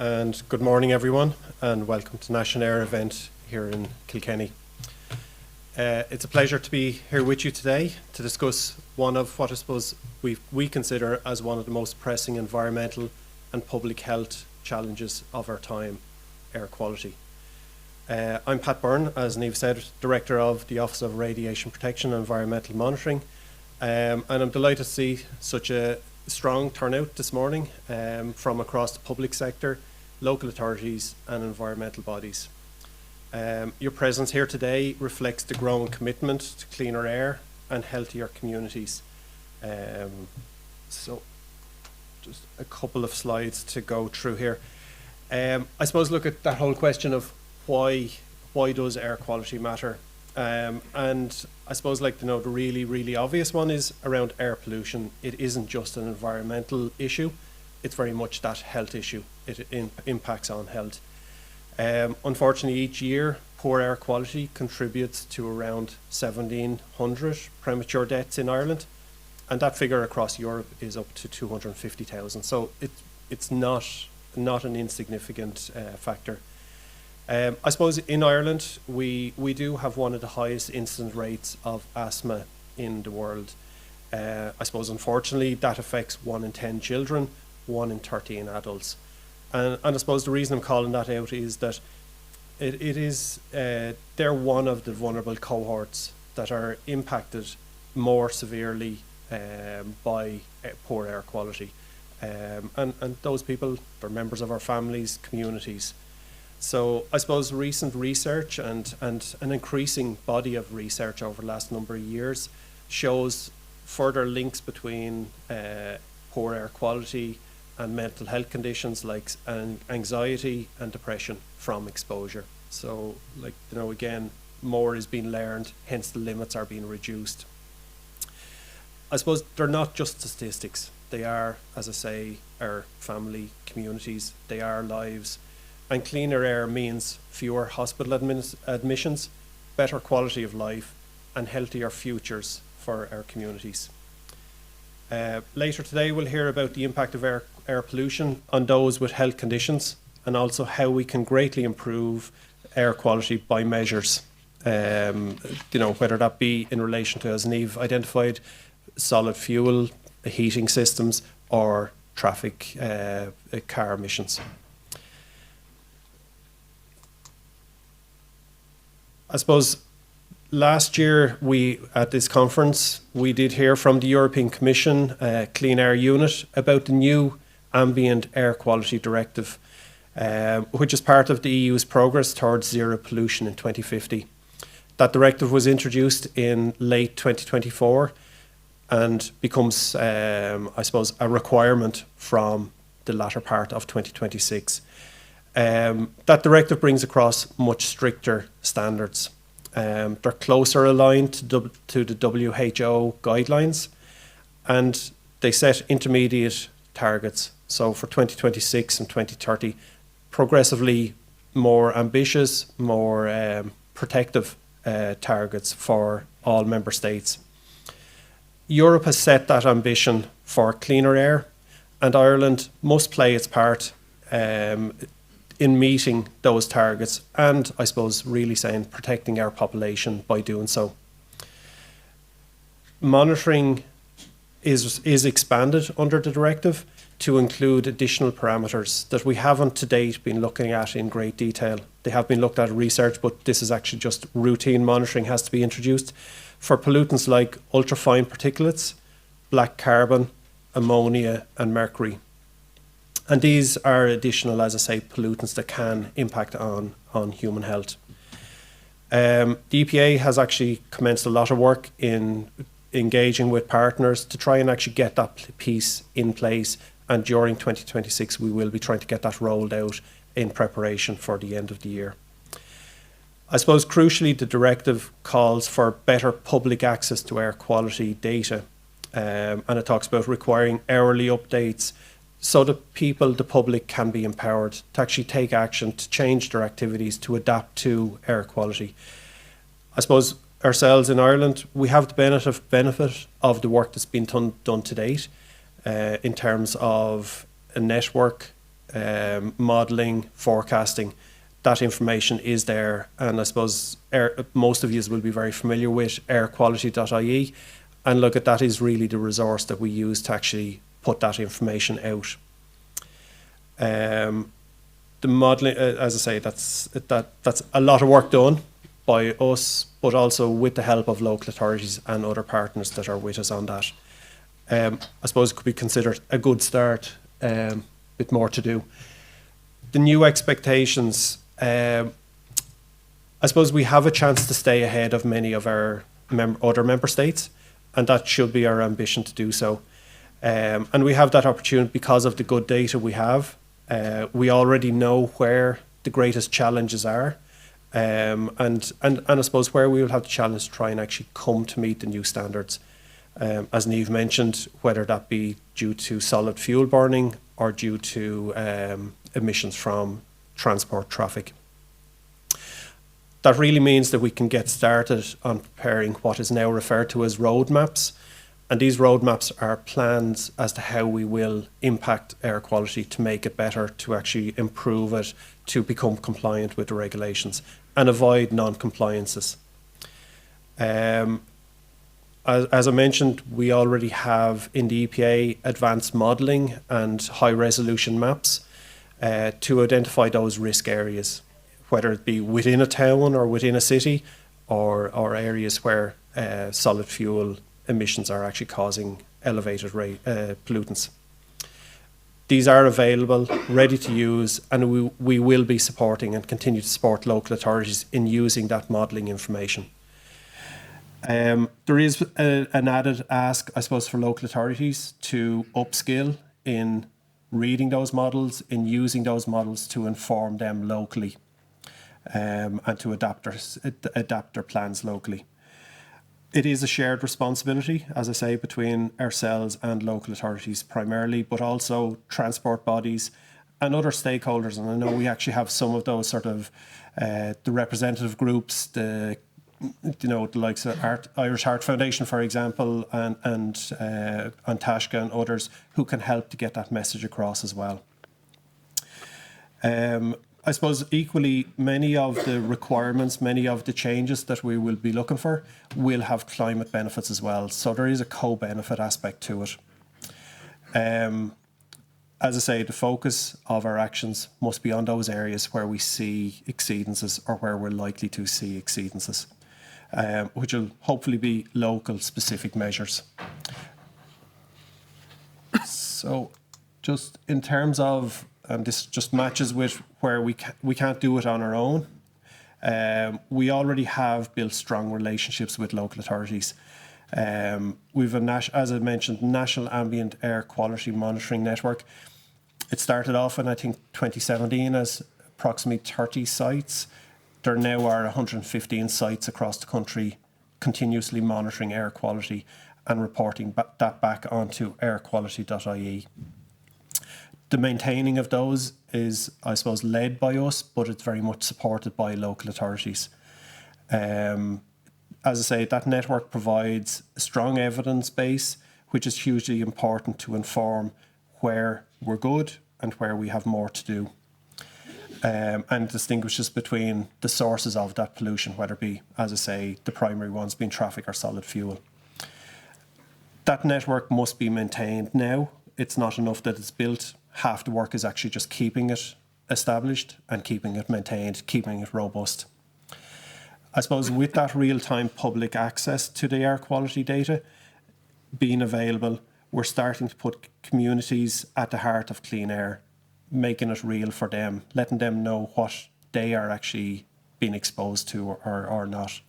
And good morning, everyone, and welcome to National Air Event here in Kilkenny. It's a pleasure to be here with you today to discuss one of what I suppose we consider as one of the most pressing environmental and public health challenges of our time, air quality. I'm Pat Byrne, as Niamh said, Director of the Office of Radiation Protection and Environmental Monitoring, and I'm delighted to see such a strong turnout this morning from across the public sector, local authorities and environmental bodies. Your presence here today reflects the growing commitment to cleaner air and healthier communities. So just a couple of slides to go through here. I suppose look at that whole question of why does air quality matter? And I suppose the really obvious one is around air pollution. It isn't just an environmental issue, it's very much that health issue. It impacts on health. Unfortunately, each year, poor air quality contributes to around 1,700 premature deaths in Ireland, and that figure across Europe is up to 250,000. So it's not an insignificant factor. I suppose in Ireland, we do have one of the highest incidence rates of asthma in the world. I suppose unfortunately that affects 1 in 10 children, 1 in 13 adults. And I suppose the reason I'm calling that out is that they're one of the vulnerable cohorts that are impacted more severely by poor air quality. And those people, they're members of our families, communities. So I suppose recent research and an increasing body of research over the last number of years shows further links between poor air quality and mental health conditions like anxiety and depression from exposure. So again, more is being learned, hence the limits are being reduced. I suppose they're not just statistics. They are, as I say, our family, communities, they are lives. And cleaner air means fewer hospital admissions, better quality of life, and healthier futures for our communities. Later today, we'll hear about the impact of air pollution on those with health conditions, and also how we can greatly improve air quality by measures. Whether that be in relation to, as Niamh identified, solid fuel heating systems or traffic car emissions. I suppose last year at this conference we did hear from the European Commission Clean Air Unit about the new Ambient Air Quality Directive, which is part of the EU's progress towards zero pollution in 2050. That directive was introduced in late 2024 and becomes, I suppose, a requirement from the latter part of 2026. That directive brings across much stricter standards. They're closer aligned to the WHO guidelines, and they set intermediate targets. So for 2026 and 2030, progressively more ambitious, more protective targets for all member states. Europe has set that ambition for cleaner air, and Ireland must play its part in meeting those targets, and I suppose really saying protecting our population by doing so. Monitoring is expanded under the directive to include additional parameters that we haven't to date been looking at in great detail. They have been looked at in research, but this is actually just routine monitoring has to be introduced for pollutants like ultrafine particulates, black carbon, ammonia and mercury. And these are additional, as I say, pollutants that can impact on human health. The EPA has actually commenced a lot of work in engaging with partners to try and actually get that piece in place. And during 2026, we will be trying to get that rolled out in preparation for the end of the year. I suppose crucially, the directive calls for better public access to air quality data. And it talks about requiring hourly updates so that people, the public, can be empowered to actually take action, to change their activities, to adapt to air quality. I suppose ourselves in Ireland, we have the benefit of the work that's been done to date in terms of a network modelling, forecasting, that information is there. And I suppose most of you will be very familiar with airquality.ie. And look, that is really the resource that we use to actually put that information out. The modelling, as I say, that's a lot of work done by us, but also with the help of local authorities and other partners that are with us on that. I suppose it could be considered a good start, bit more to do. The new expectations, I suppose we have a chance to stay ahead of many of our other member states, and that should be our ambition to do so. And we have that opportunity because of the good data we have. We already know where the greatest challenges are, and I suppose where we will have the challenge to try and actually come to meet the new standards. As Niamh mentioned, whether that be due to solid fuel burning or due to emissions from transport traffic. That really means that we can get started on preparing what is now referred to as roadmaps. And these roadmaps are plans as to how we will impact air quality to make it better, to actually improve it, to become compliant with the regulations and avoid non-compliances. As I mentioned, we already have in the EPA advanced modelling and high-resolution maps to identify those risk areas, whether it be within a town or within a city, or areas where solid fuel emissions are actually causing elevated pollutants. These are available, ready to use, and we will be supporting and continue to support local authorities in using that modelling information. There is an added ask, I suppose, for local authorities to upskill in reading those models, in using those models to inform them locally, and to adapt their plans locally. It is a shared responsibility, as I say, between ourselves and local authorities primarily, but also transport bodies and other stakeholders. And I know we actually have some of those sort of the representative groups, the likes of Irish Heart Foundation, for example, and Tasca and others who can help to get that message across as well. I suppose equally, many of the requirements, many of the changes that we will be looking for will have climate benefits as well. So there is a co-benefit aspect to it. As I say, the focus of our actions must be on those areas where we see exceedances or where we're likely to see exceedances, which will hopefully be local specific measures. So just in terms of, and this just matches with where we can't do it on our own. We already have built strong relationships with local authorities. We've as I mentioned, National Ambient Air Quality Monitoring Network. It started off in, I think, 2017 as approximately 30 sites. There now are 115 sites across the country continuously monitoring air quality and reporting that back onto airquality.ie. The maintaining of those is, I suppose, led by us, but it's very much supported by local authorities. As I say, that network provides a strong evidence base, which is hugely important to inform where we're good and where we have more to do. And distinguishes between the sources of that pollution, whether it be, as I say, the primary ones being traffic or solid fuel. That network must be maintained now. It's not enough that it's built. Half the work is actually just keeping it established and keeping it maintained, keeping it robust. I suppose with that real-time public access to the air quality data being available, we're starting to put communities at the heart of clean air, making it real for them, letting them know what they are actually being exposed to or not.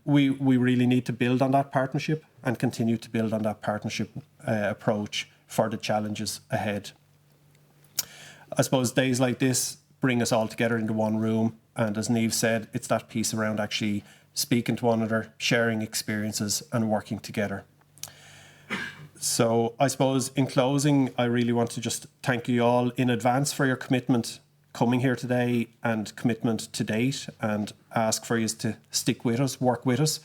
We really need to build on that partnership and continue to build on that partnership approach for the challenges ahead. I suppose days like this bring us all together into one room, and as Niamh said, it's that piece around actually speaking to one another, sharing experiences and working together. So I suppose in closing, I really want to just thank you all in advance for your commitment coming here today and commitment to date, and ask for you to stick with us, work with us.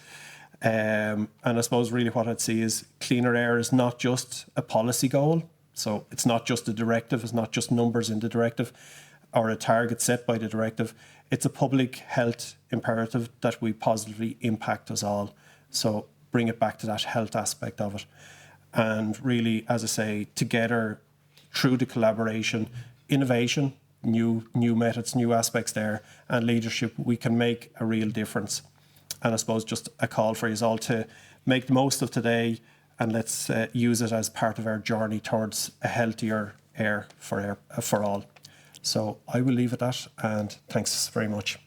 And I suppose really what I'd see is cleaner air is not just a policy goal, So it's not just a directive, it's not just numbers in the directive or a target set by the directive. It's a public health imperative that we positively impact us all. So bring it back to that health aspect of it. And really, as I say, together through the collaboration, innovation, new methods, new aspects there, and leadership, we can make a real difference. And I suppose just a call for you all to make the most of today, and let's use it as part of our journey towards a healthier air for all. So I will leave it at that, and thanks very much.